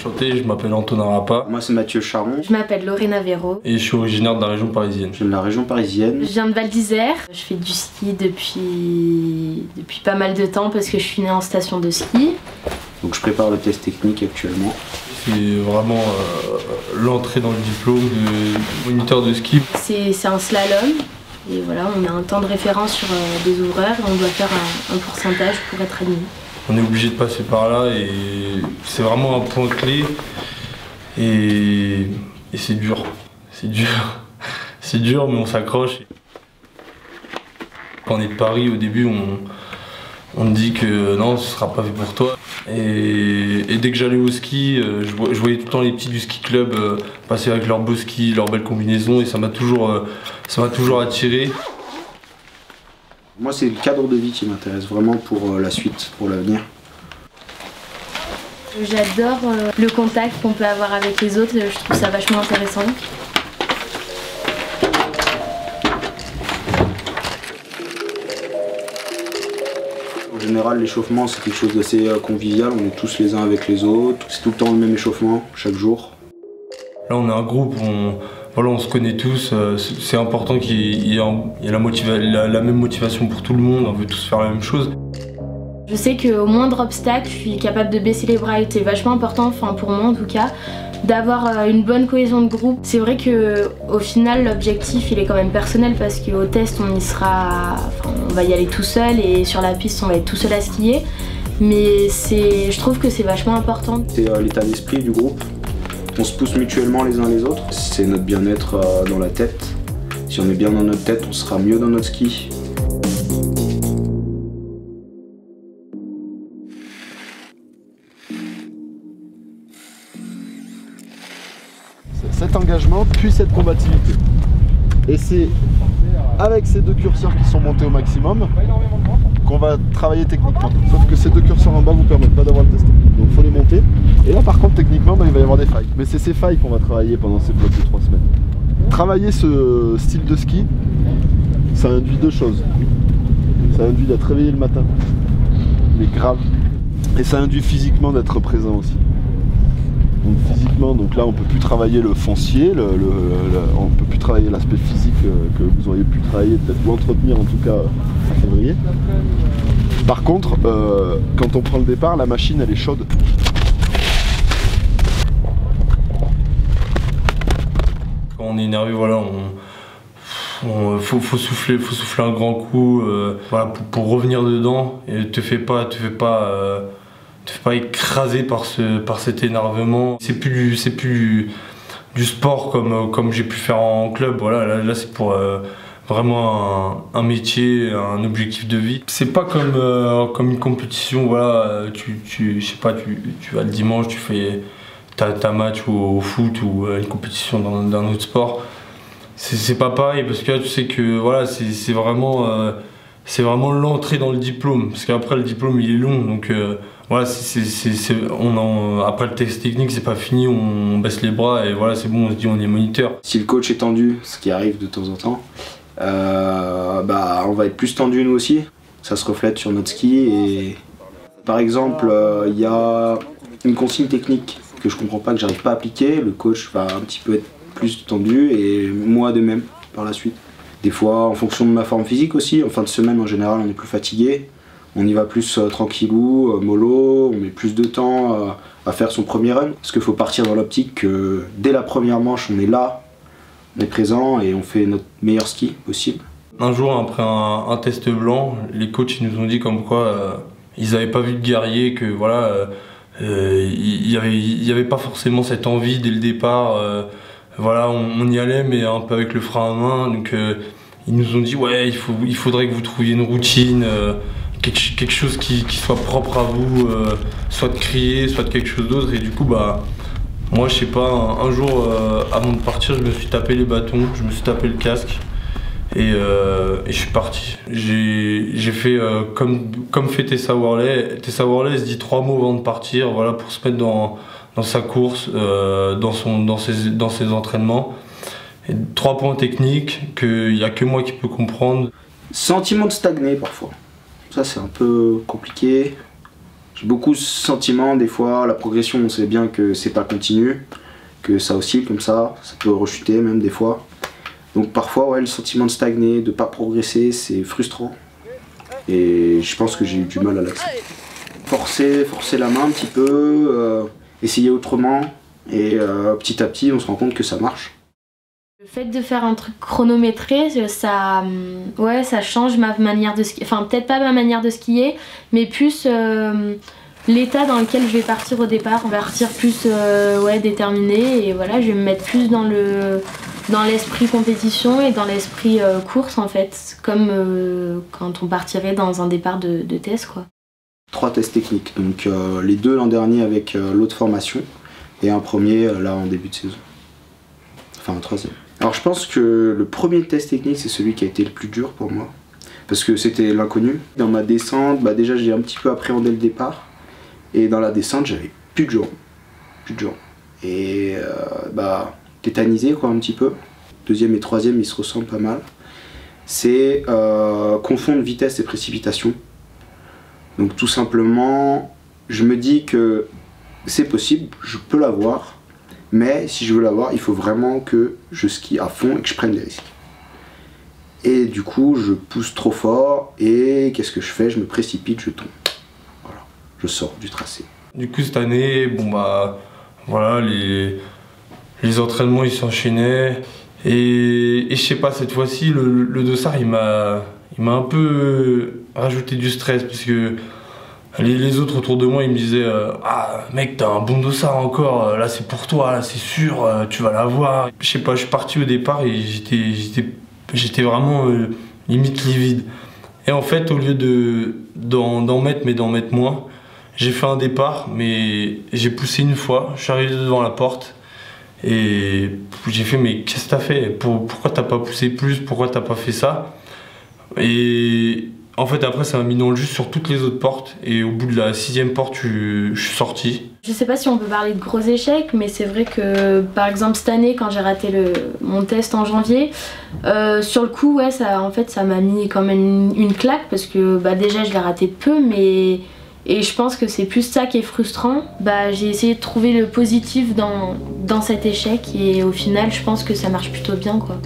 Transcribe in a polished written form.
enchanté, je m'appelle Antonin Rapa. Moi c'est Mathieu Charon. Je m'appelle Lorena Véro. Et je suis originaire de la région parisienne. Je viens de la région parisienne. Je viens de Val d'Isère. Je fais du ski depuis pas mal de temps parce que je suis née en station de ski. Donc je prépare le test technique actuellement. C'est vraiment l'entrée dans le diplôme de moniteur de ski. C'est un slalom. Et voilà, on a un temps de référence sur des ouvreurs et on doit faire un pourcentage pour être admis. On est obligé de passer par là et c'est vraiment un point clé et c'est dur. C'est dur. C'est dur mais on s'accroche. Quand on est de Paris au début on me dit que non ce sera pas fait pour toi. Et dès que j'allais au ski, je voyais tout le temps les petits du ski club passer avec leurs beaux skis, leurs belles combinaisons et ça m'a toujours attiré. Moi c'est le cadre de vie qui m'intéresse vraiment pour la suite, pour l'avenir. J'adore le contact qu'on peut avoir avec les autres, je trouve ça vachement intéressant. En général l'échauffement c'est quelque chose d'assez convivial, on est tous les uns avec les autres, c'est tout le temps le même échauffement, chaque jour. Là on est un groupe, on se connaît tous, c'est important qu'il y ait la même motivation pour tout le monde, on veut tous faire la même chose. Je sais qu'au moindre obstacle, je suis capable de baisser les bras et c'est vachement important, enfin pour moi en tout cas, d'avoir une bonne cohésion de groupe. C'est vrai qu'au final l'objectif il est quand même personnel parce qu'au test on va y aller tout seul et sur la piste on va être tout seul à skier. Mais je trouve que c'est vachement important. C'est l'état d'esprit du groupe. On se pousse mutuellement les uns les autres. C'est notre bien-être dans la tête. Si on est bien dans notre tête, on sera mieux dans notre ski. Cet engagement puis cette combativité. Et c'est avec ces deux curseurs qui sont montés au maximum qu'on va travailler techniquement. Sauf que ces deux curseurs en bas vous permettent pas d'avoir le test technique. Donc il faut les monter. Et là par contre techniquement il va y avoir des failles. Mais c'est ces failles qu'on va travailler pendant ces blocs de 3 semaines. Travailler ce style de ski, ça induit deux choses. Ça induit d'être réveillé le matin, mais grave. Et ça induit physiquement d'être présent aussi. Donc physiquement, donc là on peut plus travailler le foncier, on peut plus travailler l'aspect physique que vous auriez pu travailler peut-être ou entretenir en tout cas en février. Par contre, quand on prend le départ, la machine elle est chaude. Quand on est énervé, voilà, faut souffler un grand coup, voilà, pour revenir dedans et te fais pas écraser par cet énervement. C'est plus du sport comme j'ai pu faire en club. Voilà, là c'est pour vraiment un métier, un objectif de vie. C'est pas comme une compétition. Voilà, je sais pas, tu vas le dimanche, tu fais ta match au foot ou une compétition d'un autre sport. C'est pas pareil parce que là tu sais que voilà, c'est vraiment l'entrée dans le diplôme, parce qu'après le diplôme il est long, donc voilà, après le test technique c'est pas fini, on baisse les bras et voilà c'est bon, on se dit on est moniteur. Si le coach est tendu, ce qui arrive de temps en temps, on va être plus tendu nous aussi, ça se reflète sur notre ski. Et par exemple il y a une consigne technique que je comprends pas, que j'arrive pas à appliquer, le coach va un petit peu être plus tendu et moi de même par la suite. Des fois, en fonction de ma forme physique aussi, en fin de semaine en général on est plus fatigué, on y va plus tranquillou, mollo, on met plus de temps à faire son premier run. Parce qu'il faut partir dans l'optique que dès la première manche on est là, on est présent et on fait notre meilleur ski possible. Un jour après un test blanc, les coachs ils nous ont dit comme quoi ils n'avaient pas vu de guerrier, que voilà, il y avait pas forcément cette envie dès le départ. Voilà, on y allait mais un peu avec le frein à main, donc ils nous ont dit ouais il faudrait que vous trouviez une routine, quelque chose qui soit propre à vous, soit de crier, soit de quelque chose d'autre. Et du coup moi je sais pas, un jour avant de partir je me suis tapé les bâtons, je me suis tapé le casque et je suis parti. J'ai fait comme fait Tessa Worley. Tessa Worley se dit 3 mots avant de partir, voilà, pour se mettre dans sa course, dans ses entraînements. Et 3 points techniques qu'il n'y a que moi qui peux comprendre. Sentiment de stagner parfois. Ça c'est un peu compliqué. J'ai beaucoup ce sentiment, des fois, la progression, on sait bien que c'est pas continu, que ça oscille comme ça peut rechuter même des fois. Donc parfois, ouais, le sentiment de stagner, de pas progresser, c'est frustrant. Et je pense que j'ai eu du mal à l'accepter. Forcer la main un petit peu, essayer autrement, et petit à petit, on se rend compte que ça marche. Le fait de faire un truc chronométré, ça change ma manière de skier. Enfin, peut-être pas ma manière de skier, mais plus l'état dans lequel je vais partir au départ. On va partir plus déterminé, et voilà, je vais me mettre plus dans l'esprit compétition et dans l'esprit course en fait, comme quand on partirait dans un départ de test, quoi. 3 tests techniques, donc les 2 l'an dernier avec l'autre formation, et un premier là en début de saison. Enfin un 3e. Alors je pense que le premier test technique c'est celui qui a été le plus dur pour moi, parce que c'était l'inconnu. Dans ma descente, déjà j'ai un petit peu appréhendé le départ, et dans la descente j'avais plus de jambes. Et tétanisé quoi un petit peu. 2e et 3e ils se ressemblent pas mal. C'est confondre vitesse et précipitation. Donc tout simplement, je me dis que c'est possible, je peux l'avoir, mais si je veux l'avoir, il faut vraiment que je skie à fond et que je prenne des risques. Et du coup, je pousse trop fort et qu'est-ce que je fais? Je me précipite, je tombe. Voilà, je sors du tracé. Du coup, cette année, voilà, les entraînements ils s'enchaînaient et je sais pas, cette fois-ci, le dossard il m'a un peu rajouté du stress parce que les autres autour de moi ils me disaient ah mec, t'as un bon dossard encore, là c'est pour toi, là c'est sûr, tu vas l'avoir. Je sais pas, je suis parti au départ et j'étais vraiment limite livide. Et en fait, au lieu d'en mettre mais d'en mettre moins, j'ai fait un départ mais j'ai poussé une fois, je suis arrivé devant la porte et j'ai fait mais qu'est-ce que t'as fait? Pourquoi t'as pas poussé plus? Pourquoi t'as pas fait ça? Et en fait après ça m'a mis dans le jus sur toutes les autres portes et au bout de la 6e porte je suis sorti. Je sais pas si on peut parler de gros échecs, mais c'est vrai que par exemple cette année quand j'ai raté mon test en janvier, sur le coup ça m'a mis quand même une claque parce que déjà je l'ai raté de peu, et je pense que c'est plus ça qui est frustrant. J'ai essayé de trouver le positif dans cet échec et au final je pense que ça marche plutôt bien quoi.